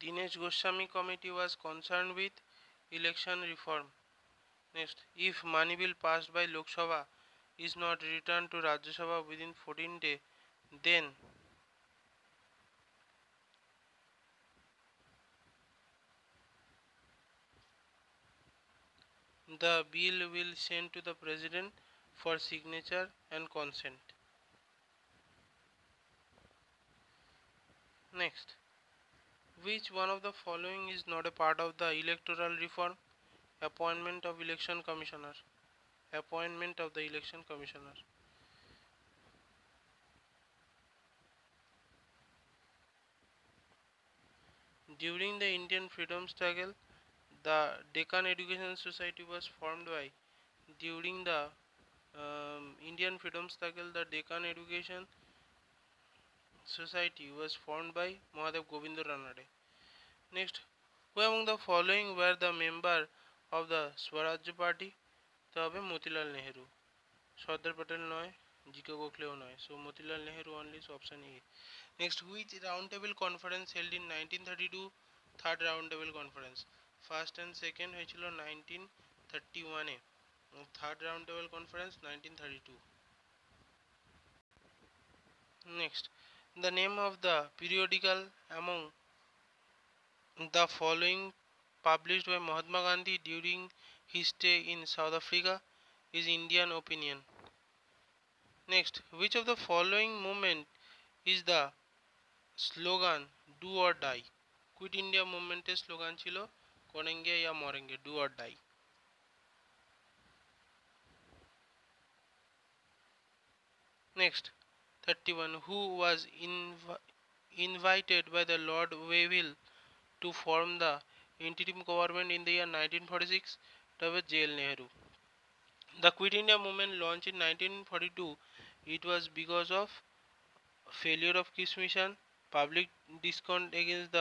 Dinesh Goswami committee was concerned with election reform. Next, if money bill passed by Lok Sabha is not returned to Rajya Sabha within 14 days, then the bill will send to the president for signature and consent. Next, which one of the following is not a part of the electoral reform? Appointment of election commissioner. Appointment of the election commissioner. During the Indian freedom struggle, the Deccan Education Society was formed by. During the Indian freedom struggle, the Deccan Education Society was formed by Mahadev Govinda Ranade. Next, who among the following were the member of the Swarajya Party? তো হবে মতিলাল নেহেরু, সর্দার প্যাটেল নয়, G K গোখলেও নয়, so Motilal Nehru only, so option A. Next, which round table conference held in 1932? Third round table conference. First and second হয়েছিল 1931-এ, third round table conference 1932। নেক্সট, the name of the periodical among the following published by Mahatma Gandhi during his stay in South Africa is Indian Opinion. Next, which of the following movement is the slogan do or die? Quit India movement slogan chilo করেঙ্গে या মরেঙ্গে, do or die. Next, 31, who was invited by the Lord Wavell to form the interim government in the year 1946? J.L. Nehru. The Quit India movement launched in 1942. It was because of failure of Kiss Mission, public discount against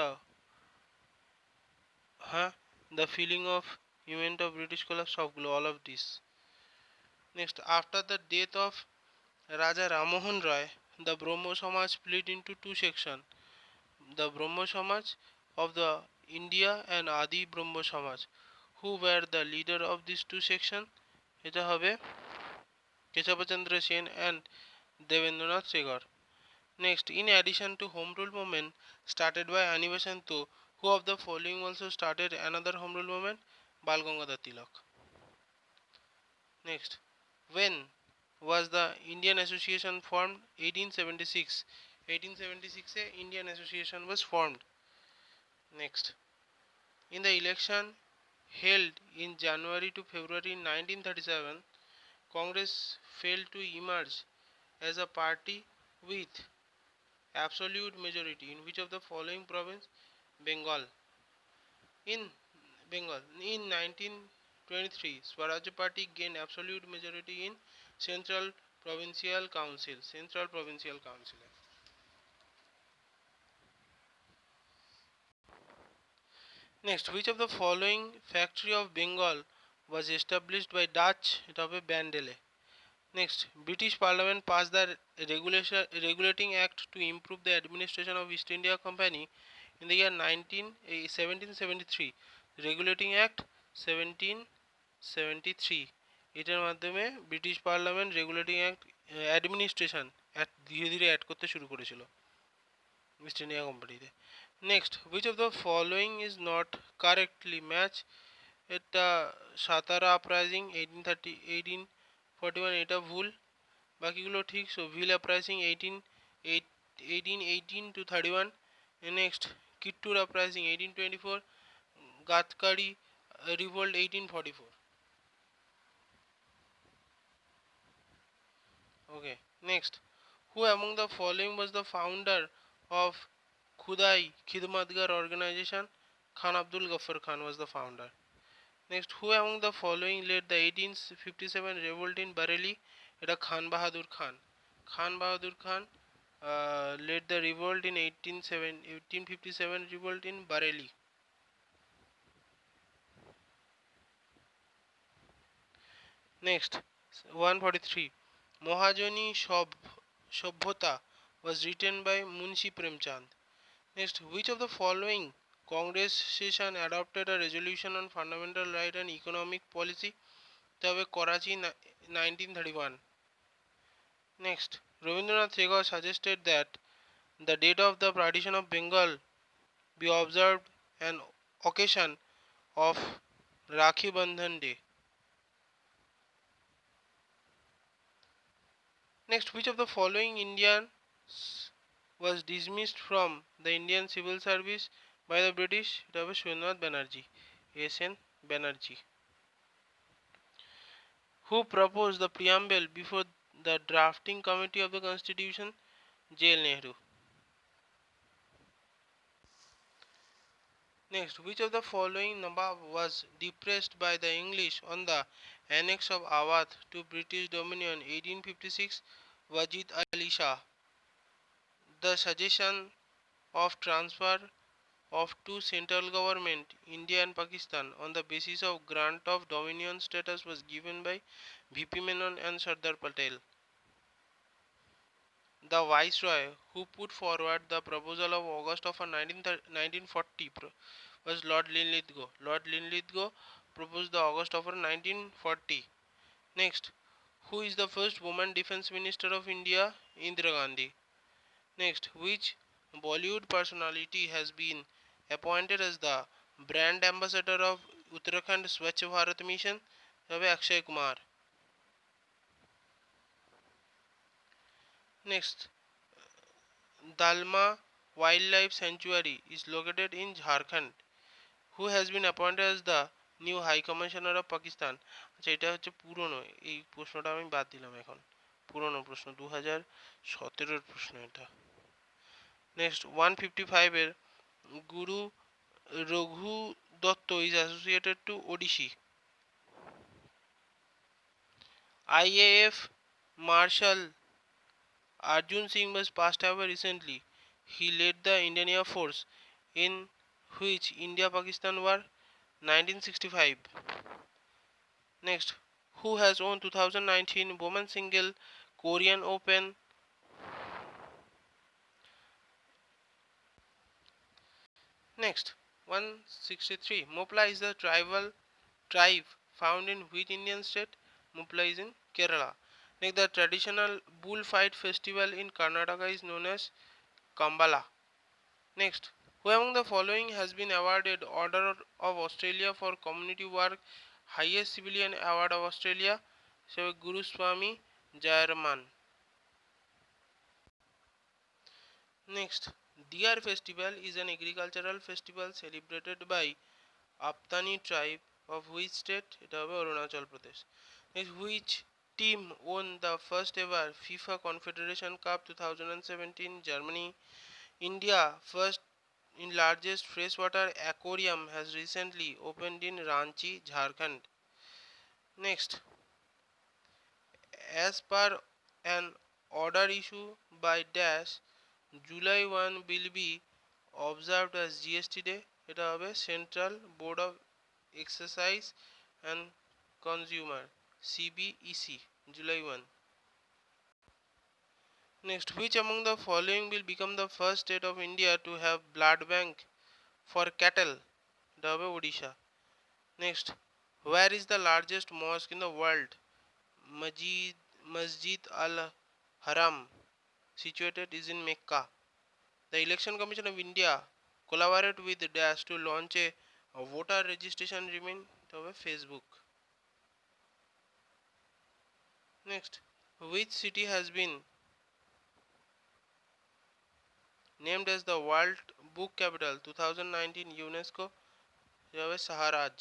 the feeling of event of British collapse of all of this. Next, after the death of Raja Ramohan Roy, the Brahmo Samaj split into two sections. The Brahmo Samaj of the India and Adi Brahmo Samaj. Who were the leader of these two sections? এটা হবে Keshabchandra Sen and Devendranath Segar. Next, in addition to Home Rule movement started by Ani Besant, who of the following also started another Home Rule movement? Bal Gangadhar Tilak. Next, when was the Indian Association formed? 1876. 1876 a Indian Association was formed. Next, in the election held in January to February 1937, Congress failed to emerge as a party with absolute majority in which of the following province? Bengal. In Bengal, in 1923, Swarajya Party gained absolute majority in Central Provincial Council. Central Provincial Council. Next, which of the following factory of Bengal was established by Dutch? It will be Bandele. Next, British Parliament passed the Regulating Act to improve the administration of East India Company in the year 1773. Regulating Act 1773. এটার মাধ্যমে British parliament regulating act administration ধীরে ধীরে add করতে শুরু করেছিল East India কোম্পানিতে। Next, which of the following is not correctly match? এটা Satara uprising 1841 এটা ভুল, বাকিগুলো ঠিক। So Bhil uprising 1818 to 31। Next, Kittur uprising 1824, Gadkari revolt 1844. Okay, next, who among the following was the founder of Khudai Khidmatgar organization? Khan Abdul Ghaffar Khan was the founder. Next, who among the following led the 1857 revolt in Bareilly? এটা Khan Bahadur Khan. Khan Bahadur Khan led the revolt in 1857 revolt in Bareilly. Next, 143, Mohajani Shobhota was written by Munshi Premchand. Next, which of the following Congress session adopted a resolution on fundamental right and economic policy, তবে Karachi 1931। Next, Rabindranath Tagore suggested that the date of the partition of Bengal be observed an occasion of Rakhi Bandhan Day. Next, which of the following Indians was dismissed from the Indian civil service by the British? এটা হবে Surendra Banerjee, S.N. Banerjee. Who proposed the preamble before the drafting committee of the Constitution? J.L. Nehru. Next, which of the following Nawab was depressed by the English on the annex of Awadh to British Dominion 1856? Wajid Ali Shah. The suggestion of transfer of two central government, India and Pakistan, on the basis of grant of dominion status was given by V.P. Menon and Sardar Patel. The viceroy who put forward the proposal of August of 1940 was Lord Linlithgow. Lord Linlithgow proposed the August of 1940. Next, who is the first woman defense minister of India? Indira Gandhi. Next, which Bollywood personality has been appointed as the brand ambassador of Uttarakhand Swachh Bharat Mission? Akshay Kumar. Next, Dalma Wildlife Sanctuary is located in Jharkhand. Who has been appointed as the new High Commissioner of Pakistan? আচ্ছা, এটা হচ্ছে পুরনো, এই প্রশ্নটা আমি বাদ দিলাম, এখন পুরনো প্রশ্ন, 2017 প্রশ্ন এটা। নেক্সট, 155 এর গুরু Raghu Dutta is associated to Odissi. IAF Marshal Arjun Singh was passed away recently. He led the Indian Air Force in which India-Pakistan War? 1965. Next, who has won 2019 Women's Single Korean Open? Next, 163. Mopla is the tribe found in which Indian state? Mopla is in Kerala. Next, the traditional bullfight festival in Karnataka is known as Kambala. Next, who among the following has been awarded Order of Australia for community work? Highest civilian award of Australia? So Guru Swami Jayaraman. Next, Deer Festival is an agricultural festival celebrated by Aptani tribe of which state? এটা হবে Arunachal Pradesh. Next, which team won the first ever FIFA Confederation Cup 2017? Germany. India first in largest freshwater aquarium has recently opened in Ranchi, Jharkhand. Next, as per an order issued by Dash, July 1 will be observed as GST Day. এটা হবে Central Board of Exercise and Consumer, CBEC, July 1. Next, which among the following will become the first state of India to have blood bank for cattle? এটা হবে Odisha. Next, where is the largest mosque in the world? Masjid Al Haram, situated is in Mecca. The Election Commission of India collaborated with Dash to launch a voter registration remain to Facebook. Next, which city has been named as the World Book Capital 2019 UNESCO? Saharaj.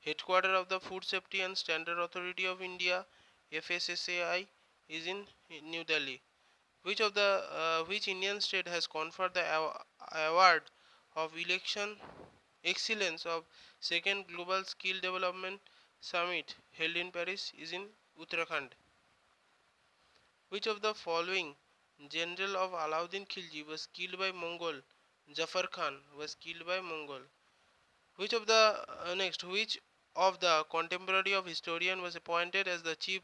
Headquarter of the Food Safety and Standard Authority of India, FSSAI, is in New Delhi. Which Indian state has conferred the award of election excellence of second Global Skill Development Summit held in Paris is in Uttarakhand? Which of the following general of Alauddin Khilji was killed by Mongol? Jafar Khan was killed by Mongol. Which of the which of the contemporary of historian was appointed as the chief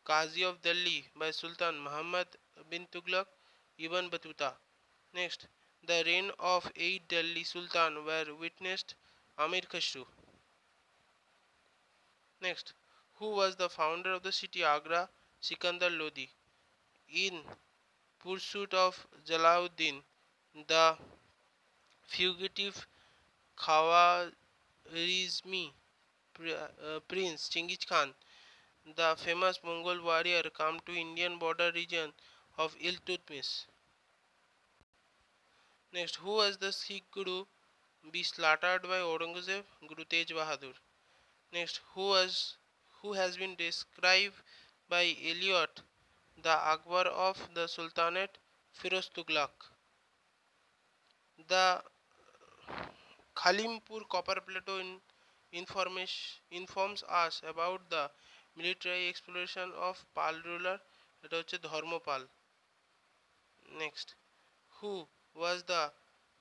Qazi of Delhi by Sultan Muhammad bin Tughlaq? Ibn Battuta. Next, the reign of 8 Delhi Sultan were witnessed Amir Khusro. Next, who was the founder of the city Agra? Sikandar Lodi. In pursuit of Jalauddin, the fugitive Khwarizmi prince Chinggis Khan, the famous Mongol warrior, came to Indian border region of Iltutmish. Next, who was the Sikh Guru be slaughtered by Aurangzeb? Guru Tej Bahadur. Next, who has been described by Eliot the Akbar of the Sultanate? Firoz Tughlaq. The Khalimpur copper plateau informs us about the military exploration of Pal ruler, এটা হচ্ছে Dharmapala. Next, who was the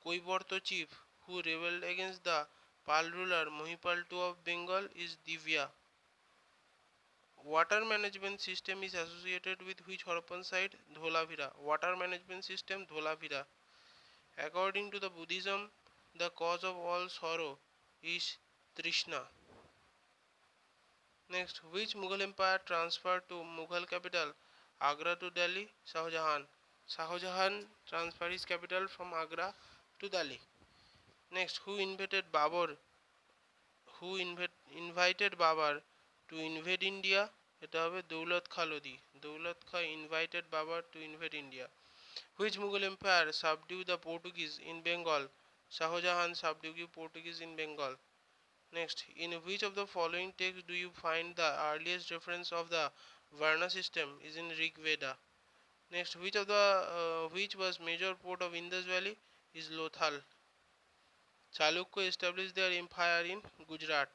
Koiborto chief who rebelled against the Pal ruler Mohipal II of Bengal? Is Divya. Water management system is associated with which Harappan site? Dholavira. Water management system Dholavira. According to the Buddhism, the cause of all sorrow is Trishna. Next, which Mughal empire transferred to Mughal capital Agra to Delhi? Shah Jahan. Shah Jahan transferred his capital from Agra to Delhi. Next, who invited Babur? Invited Babar to invade India? এটা হবে দৌলত খা লোদি. দৌলত খা invited Babar to invade India. Which Mughal empire subdued the Portuguese in Bengal? Shah Jahan subdued Portuguese in Bengal. Next, in which of the following texts do you find the earliest reference of the Varna system? Is in Rig Veda. Next, which was major port of Indus Valley? Is Lothal. Chalukya established their empire in Gujarat.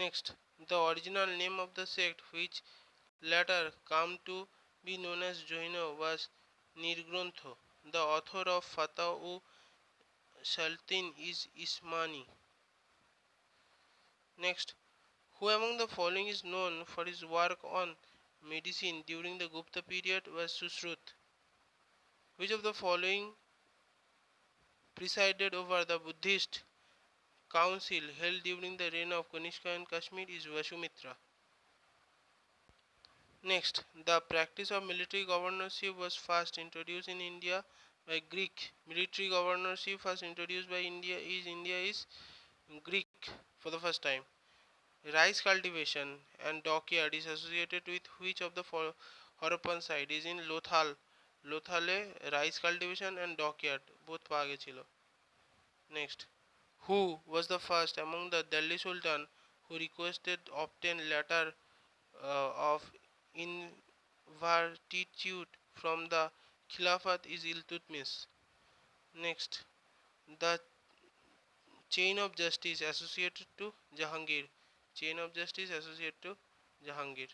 Next, the original name of the sect which later come to be known as Jaina was Nirgrontho. The author of Fatah Saltin is Ismani. Next, who among the following is known for his work on medicine during the Gupta period? Was Sushrut. Which of the following presided over the Buddhist council held during the reign of Kanishka in Kashmir? Is Vashumitra. Next, the practice of military governorship was first introduced in India by Greek. Military governorship first introduced by India is Greek for the first time. Rice cultivation and dockyard is associated with which of the Harappan site? Is in Lothal. Lothale rice cultivation and dockyard both পাওয়া গেছিল. Next, who was the first among the Delhi Sultan who requested obtain letter of invertitude from the Khilafat? Is Iltutmish. Next, the chain of justice associated to Jahangir. Chain of justice associated to Jahangir.